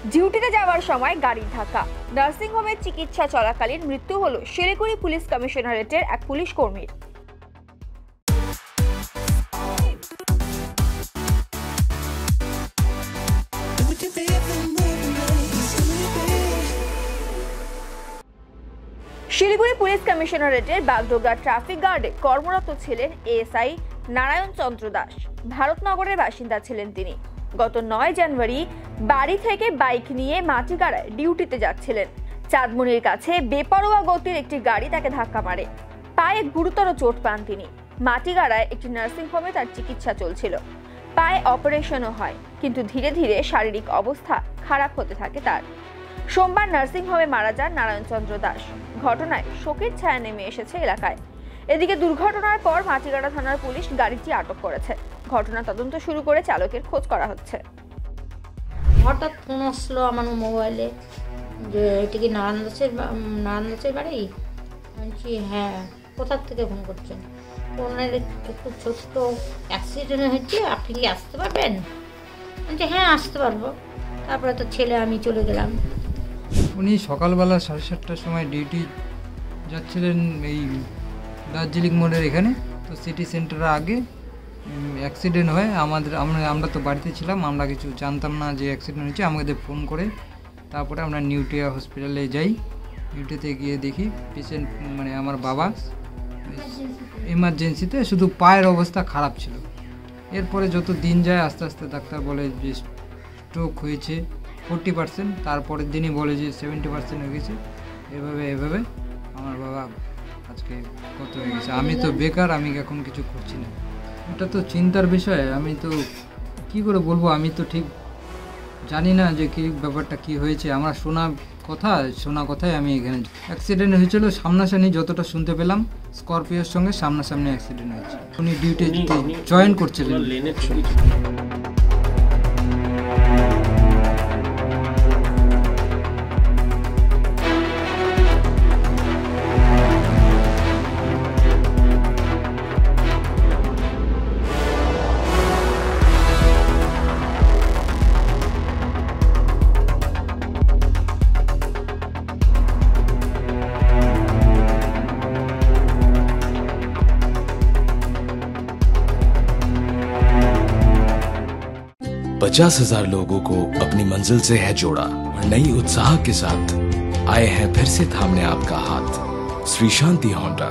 ডিউটিতে যাওয়ার সময় গাড়ির ধাক্কা, নার্সিং হোমে চিকিৎসা চলাকালীন মৃত্যু হলো শিলিগুড়ি পুলিশ কমিশনারেটের এক পুলিশ কর্মীর। শিলিগুড়ি পুলিশ কমিশনারেটের বাগডোগরা ট্রাফিক গার্ডে কর্মরত ছিলেন এএসআই নারায়ণ চন্দ্র দাস। ভারতনগরের বাসিন্দা ছিলেন তিনি। গত 9 জানুয়ারি বাড়ি থেকে বাইক নিয়ে মাটিগাড়ায় ডিউটিতে যাচ্ছিলেন। চাঁদমুনির কাছে বেপরোয়া গতির একটি গাড়ি তাকে ধাক্কা মারে। পায়ে গুরুতর চোট পান তিনি। মাটিগাড়ায় একটি নার্সিং হোমে তার চিকিৎসা চলছিল। পায়ে অপারেশনও হয়, কিন্তু ধীরে ধীরে শারীরিক অবস্থা খারাপ হতে থাকে তার। সোমবার নার্সিং হোমে মারা যান নারায়ণ চন্দ্র দাস। ঘটনায় শোকের ছায়া নেমে এসেছে এলাকায়। এদিকে দুর্ঘটনার পর মাটিগাড়া থানার পুলিশ গাড়িটি আটক করেছে। ঘটনা তদন্ত শুরু করে চালকের খোঁজ করা হচ্ছে। হঠাৎ ফোন আসলো আমার মোবাইলে যে এটা কি নারায়ণ দাসের বাড়ি। বলছি হ্যাঁ। কোথার থেকে ফোন করছেন? ফোনের একটু ছোট্ট অ্যাক্সিডেন্ট হয়েছে, আপনি কি আসতে পারবেন? বলছি হ্যাঁ আসতে পারবো। তারপরে তো ছেলে আমি চলে গেলাম। উনি সকালবেলা 7:30টার সময় ডিউটি যাচ্ছিলেন এই দার্জিলিং মোড়ের এখানে। তো সিটি সেন্টারের আগে অ্যাক্সিডেন্ট হয়। আমরা তো বাড়িতে ছিলাম, আমরা কিছু জানতাম না যে অ্যাক্সিডেন্ট হয়েছে। আমাদের ফোন করে তারপরে আমরা নিউটিয়া হসপিটালে যাই। নিউটিয়াতে গিয়ে দেখি পেশেন্ট মানে আমার বাবা এমার্জেন্সিতে, শুধু পায়ের অবস্থা খারাপ ছিল। এরপরে যত দিন যায় আস্তে আস্তে ডাক্তার বলে যে স্ট্রোক হয়েছে 40%, তারপরের দিনই বলে যে 70% হয়ে গেছে। এভাবে আমার বাবা আজকে কত হয়ে গেছে। আমি তো বেকার, আমি এখন কিছু করছি না। এটা তো চিন্তার বিষয়। আমি তো কি করে বলবো, আমি তো ঠিক জানি না যে কি ব্যাপারটা কি হয়েছে। আমার শোনা কথায় আমি এখানে অ্যাক্সিডেন্ট হয়েছিল। সামনাসামনি যতটা শুনতে পেলাম, স্করপিওর সঙ্গে সামনাসামনি অ্যাক্সিডেন্ট হয়েছে। উনি ডিউটিতে জয়েন করছিলেন। पचास 50,000 लोगों को अपनी मंजिल से है जोड़ा और नई उत्साह के साथ आए हैं फिर से थामने आपका हाथ। श्री शांति होंडा।